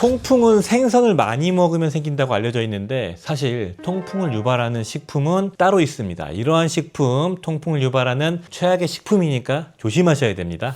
통풍은 생선을 많이 먹으면 생긴다고 알려져 있는데 사실 통풍을 유발하는 식품은 따로 있습니다. 이러한 식품, 통풍을 유발하는 최악의 식품이니까 조심하셔야 됩니다.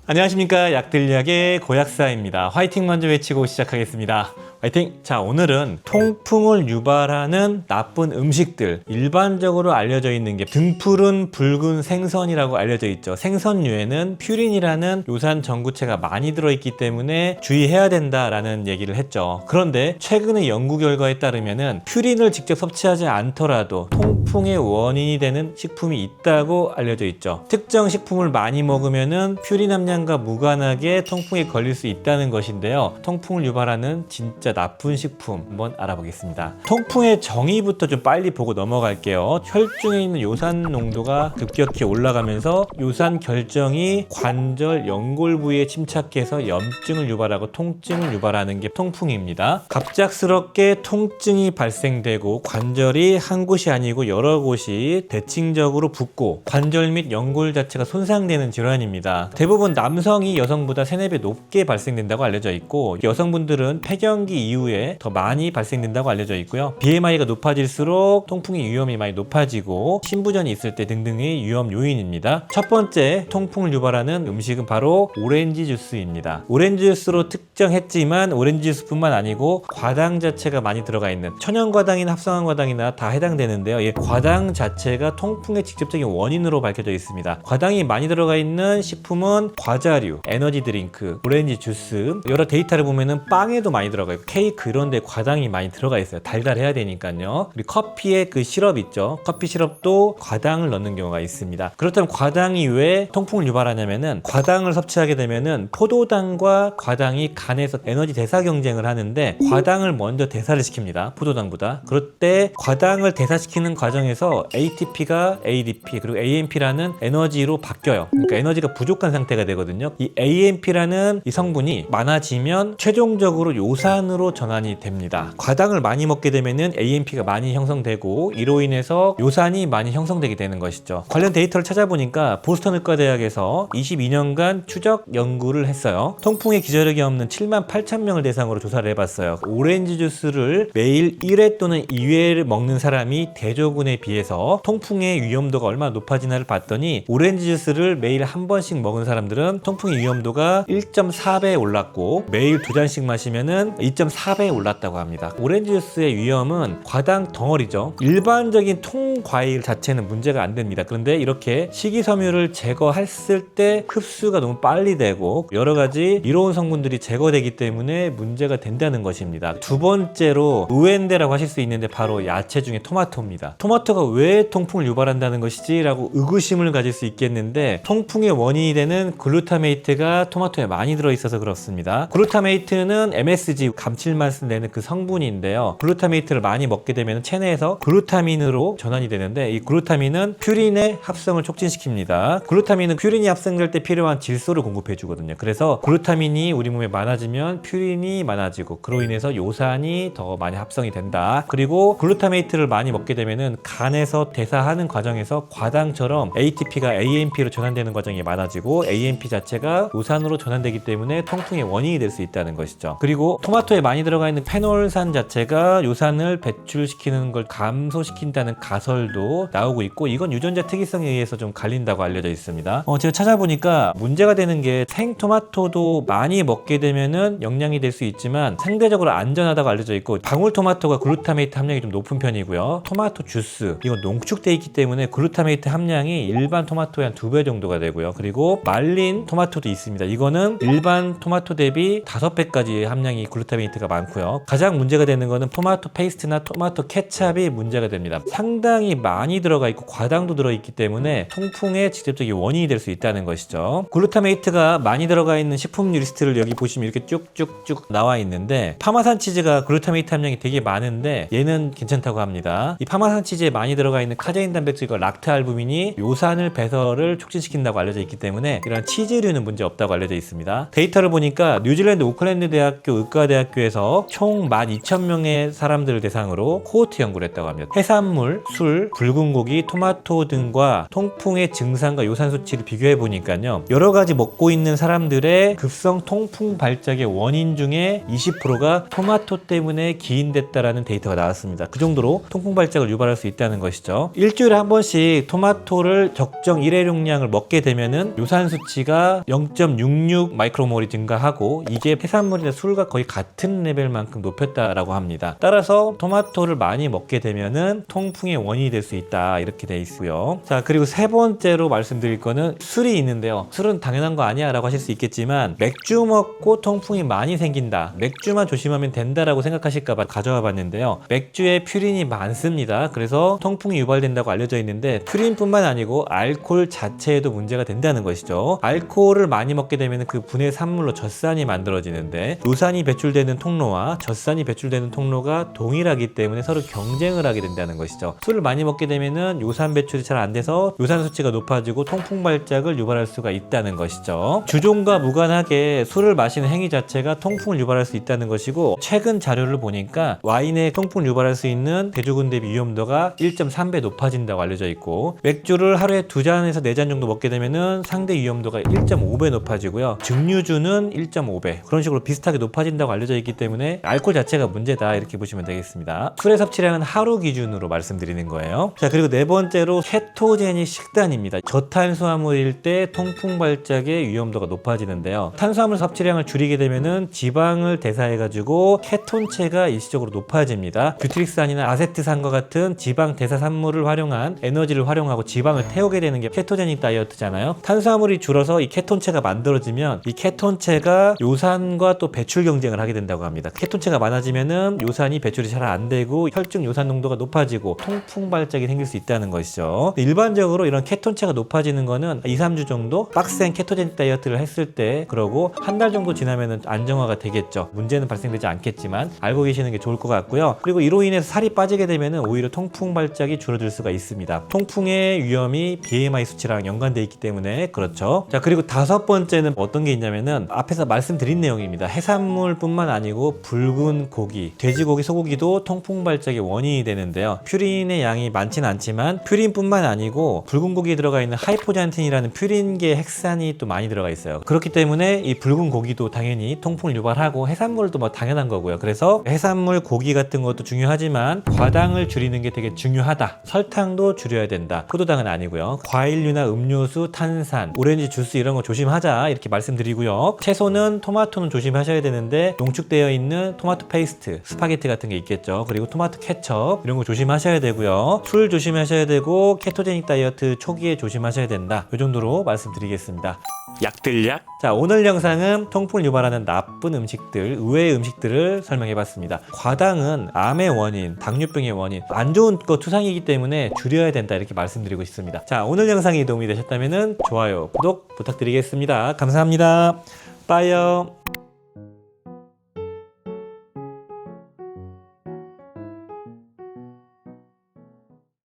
안녕하십니까. 약들약의 고약사입니다. 화이팅 먼저 외치고 시작하겠습니다. 화이팅! 자, 오늘은 통풍을 유발하는 나쁜 음식들, 일반적으로 알려져 있는 게 등푸른 붉은 생선이라고 알려져 있죠. 생선류에는 퓨린이라는 요산 전구체가 많이 들어있기 때문에 주의해야 된다라는 얘기를 했죠. 그런데 최근의 연구 결과에 따르면은 퓨린을 직접 섭취하지 않더라도 통풍의 원인이 되는 식품이 있다고 알려져 있죠. 특정 식품을 많이 먹으면은 퓨린 함량과 무관하게 통풍에 걸릴 수 있다는 것인데요. 통풍을 유발하는 진짜 나쁜 식품 한번 알아보겠습니다. 통풍의 정의부터 좀 빨리 보고 넘어갈게요. 혈중에 있는 요산 농도가 급격히 올라가면서 요산 결정이 관절 연골 부위에 침착해서 염증을 유발하고 통증을 유발하는 게 통풍입니다. 갑작스럽게 통증이 발생되고 관절이 한 곳이 아니고 여러 곳이 대칭적으로 붓고 관절 및 연골 자체가 손상되는 질환입니다. 대부분 남성이 여성보다 3-4배 높게 발생된다고 알려져 있고 여성분들은 폐경기 이후에 더 많이 발생된다고 알려져 있고요. BMI가 높아질수록 통풍의 위험이 많이 높아지고 신부전이 있을 때 등등의 위험 요인입니다. 첫 번째 통풍을 유발하는 음식은 바로 오렌지 주스입니다. 오렌지 주스로 특정했지만 오렌지 주스뿐만 아니고 과당 자체가 많이 들어가 있는 천연과당이나 합성한 과당이나 다 해당되는데요. 이 과당 자체가 통풍의 직접적인 원인으로 밝혀져 있습니다. 과당이 많이 들어가 있는 식품은 과자류, 에너지 드링크, 오렌지 주스, 여러 데이터를 보면은 빵에도 많이 들어가요. 케이크 이런 데 과당이 많이 들어가 있어요. 달달해야 되니까요. 그리고 커피에 그 시럽 있죠. 커피 시럽도 과당을 넣는 경우가 있습니다. 그렇다면 과당이 왜 통풍을 유발하냐면은 과당을 섭취하게 되면은 포도당과 과당이 간에서 에너지 대사 경쟁을 하는데 과당을 먼저 대사를 시킵니다. 포도당보다. 그럴 때 과당을 대사시키는 과정에서 ATP가 ADP 그리고 AMP라는 에너지로 바뀌어요. 그러니까 에너지가 부족한 상태가 되거든요. 이 AMP라는 이 성분이 많아지면 최종적으로 요산으로 전환이 됩니다. 과당을 많이 먹게 되면은 AMP가 많이 형성되고 이로 인해서 요산이 많이 형성되게 되는 것이죠. 관련 데이터를 찾아보니까 보스턴 의과대학에서 22년간 추적 연구를 했어요. 통풍에 기저력이 없는 78,000명을 대상으로 조사를 해봤어요. 오렌지 주스를 매일 1회 또는 2회를 먹는 사람이 대조군에 비해서 통풍의 위험도가 얼마나 높아지나를 봤더니 오렌지 주스를 매일 한 번씩 먹은 사람들은 통풍의 위험도가 1.4배 올랐고 매일 2잔씩 마시면은 2.4배 올랐다고 합니다. 오렌지 주스의 위험은 과당 덩어리죠. 일반적인 통과일 자체는 문제가 안 됩니다. 그런데 이렇게 식이섬유를 제거했을 때 흡수가 너무 빨리 되고 여러 가지 이로운 성분들이 제거되기 때문에 문제가 된다는 것입니다. 두 번째로 의외인데라고 하실 수 있는데 바로 야채 중에 토마토입니다. 토마토가 왜 통풍을 유발한다는 것이지? 라고 의구심을 가질 수 있겠는데 통풍의 원인이 되는 글루타메이트가 토마토에 많이 들어있어서 그렇습니다. 글루타메이트는 MSG 감칠맛을 내는 그 성분인데요. 글루타메이트를 많이 먹게 되면 체내에서 글루타민으로 전환이 되는데 이 글루타민은 퓨린의 합성을 촉진시킵니다. 글루타민은 퓨린이 합성될 때 필요한 질소를 공급해 주거든요. 그래서 글루타민이 우리 몸에 많아지면 퓨린이 많아지고 그로 인해서 요산이 더 많이 합성이 된다. 그리고 글루타메이트를 많이 먹게 되면은 간에서 대사하는 과정에서 과당처럼 ATP가 AMP로 전환되는 과정이 많아지고 AMP 자체가 요산으로 전환되기 때문에 통풍의 원인이 될 수 있다는 것이죠. 그리고 토마토에 많이 들어가 있는 페놀산 자체가 요산을 배출시키는 걸 감소시킨다는 가설도 나오고 있고 이건 유전자 특이성에 의해서 좀 갈린다고 알려져 있습니다. 제가 찾아보니까 문제가 되는 게 생토마토도 많이 먹게 되면은 영양이 될 수 있지만 상대적으로 안전하다고 알려져 있고 방울토마토가 글루타메이트 함량이 좀 높은 편이고요. 토마토 주스 이건 농축돼 있기 때문에 글루타메이트 함량이 일반 토마토의 한 2배 정도가 되고요. 그리고 말린 토마토도 있습니다. 이거는 일반 토마토 대비 5배까지 함량이 글루타메이트가 많고요. 가장 문제가 되는 거는 토마토 페이스트나 토마토 케찹이 문제가 됩니다. 상당히 많이 들어가 있고 과당도 들어있기 때문에 통풍의 직접적인 원인이 될 수 있다는 것이죠. 글루타메이트가 많이 들어가 있는 식품류 리스트를 여기 보시면 이렇게 쭉쭉쭉 나와 있는데 파마산 치즈가 글루타메이트 함량이 되게 많은데 얘는 괜찮다고 합니다. 이 파마산 치즈에 많이 들어가 있는 카제인 단백질과 락트알부민이 요산을 배설을 촉진시킨다고 알려져 있기 때문에 이런 치즈류는 문제 없다고 알려져 있습니다. 데이터를 보니까 뉴질랜드 오클랜드 대학교 의과대학교에 맥주에서 총 12,000명의 사람들을 대상으로 코호트 연구를 했다고 합니다. 해산물, 술, 붉은 고기, 토마토 등과 통풍의 증상과 요산 수치를 비교해 보니까요, 여러 가지 먹고 있는 사람들의 급성 통풍 발작의 원인 중에 20%가 토마토 때문에 기인됐다라는 데이터가 나왔습니다. 그 정도로 통풍 발작을 유발할 수 있다는 것이죠. 일주일에 한 번씩 토마토를 적정 일회용량을 먹게 되면은 요산 수치가 0.66 마이크로몰이 증가하고, 이게 해산물이나 술과 거의 같은 레벨만큼 높였다라고 합니다. 따라서 토마토를 많이 먹게 되면은 통풍의 원인이 될 수 있다, 이렇게 돼 있고요. 자, 그리고 세 번째로 말씀드릴 거는 술이 있는데요. 술은 당연한 거 아니야 라고 하실 수 있겠지만, 맥주 먹고 통풍이 많이 생긴다, 맥주만 조심하면 된다라고 생각하실까 봐 가져와 봤는데요. 맥주에 퓨린이 많습니다. 그래서 통풍이 유발된다고 알려져 있는데, 퓨린뿐만 아니고 알코올 자체에도 문제가 된다는 것이죠. 알코올을 많이 먹게 되면 그 분해 산물로 젖산이 만들어지는데, 요산이 배출되는 통로와 젖산이 배출되는 통로가 동일하기 때문에 서로 경쟁을 하게 된다는 것이죠. 술을 많이 먹게 되면은 요산 배출이 잘 안 돼서 요산 수치가 높아지고 통풍 발작을 유발할 수가 있다는 것이죠. 주종과 무관하게 술을 마시는 행위 자체가 통풍을 유발할 수 있다는 것이고, 최근 자료를 보니까 와인의 통풍을 유발할 수 있는 대조군 대비 위험도가 1.3배 높아진다고 알려져 있고, 맥주를 하루에 2잔에서 4잔 정도 먹게 되면은 상대 위험도가 1.5배 높아지고요. 증류주는 1.5배, 그런 식으로 비슷하게 높아진다고 알려져 있기 때문에 알코올 자체가 문제다, 이렇게 보시면 되겠습니다. 술의 섭취량은 하루 기준으로 말씀드리는 거예요. 자, 그리고 네 번째로 케토제닉 식단입니다. 저탄수화물일 때 통풍 발작의 위험도가 높아지는데요. 탄수화물 섭취량을 줄이게 되면은 지방을 대사해가지고 케톤체가 일시적으로 높아집니다. 뷰트릭산이나 아세트산과 같은 지방 대사 산물을 활용한 에너지를 활용하고 지방을 태우게 되는 게 케토제닉 다이어트잖아요. 탄수화물이 줄어서 이 케톤체가 만들어지면, 이 케톤체가 요산과 또 배출 경쟁을 하게 된다고 합니다. 케톤체가 많아지면은 요산이 배출이 잘 안 되고 혈중 요산 농도가 높아지고 통풍 발작이 생길 수 있다는 것이죠. 일반적으로 이런 케톤체가 높아지는 거는 2-3주 정도 빡센 케토제닉 다이어트를 했을 때, 그러고 한 달 정도 지나면은 안정화가 되겠죠. 문제는 발생되지 않겠지만 알고 계시는 게 좋을 것 같고요. 그리고 이로 인해서 살이 빠지게 되면은 오히려 통풍 발작이 줄어들 수가 있습니다. 통풍의 위험이 BMI 수치랑 연관되어 있기 때문에 그렇죠. 자, 그리고 다섯 번째는 어떤 게 있냐면은 앞에서 말씀드린 내용입니다. 해산물뿐만 아니고 붉은 고기, 돼지고기, 소고기도 통풍 발작의 원인이 되는데요. 퓨린의 양이 많지는 않지만 퓨린뿐만 아니고 붉은 고기에 들어가 있는 하이포잔틴이라는 퓨린계 핵산이 또 많이 들어가 있어요. 그렇기 때문에 이 붉은 고기도 당연히 통풍을 유발하고, 해산물도 뭐 당연한 거고요. 그래서 해산물, 고기 같은 것도 중요하지만 과당을 줄이는 게 되게 중요하다. 설탕도 줄여야 된다. 포도당은 아니고요. 과일류나 음료수, 탄산, 오렌지 주스 이런 거 조심하자, 이렇게 말씀드리고요. 채소는 토마토는 조심하셔야 되는데, 농축되어 있는 토마토 페이스트, 스파게티 같은 게 있겠죠. 그리고 토마토 케첩 이런 거 조심하셔야 되고요. 술 조심하셔야 되고, 케토제닉 다이어트 초기에 조심하셔야 된다. 이 정도로 말씀드리겠습니다. 약들약. 자, 오늘 영상은 통풍을 유발하는 나쁜 음식들, 의외의 음식들을 설명해봤습니다. 과당은 암의 원인, 당뇨병의 원인, 안 좋은 거 투상이기 때문에 줄여야 된다, 이렇게 말씀드리고 싶습니다. 자, 오늘 영상이 도움이 되셨다면 좋아요, 구독 부탁드리겠습니다. 감사합니다. 빠이요.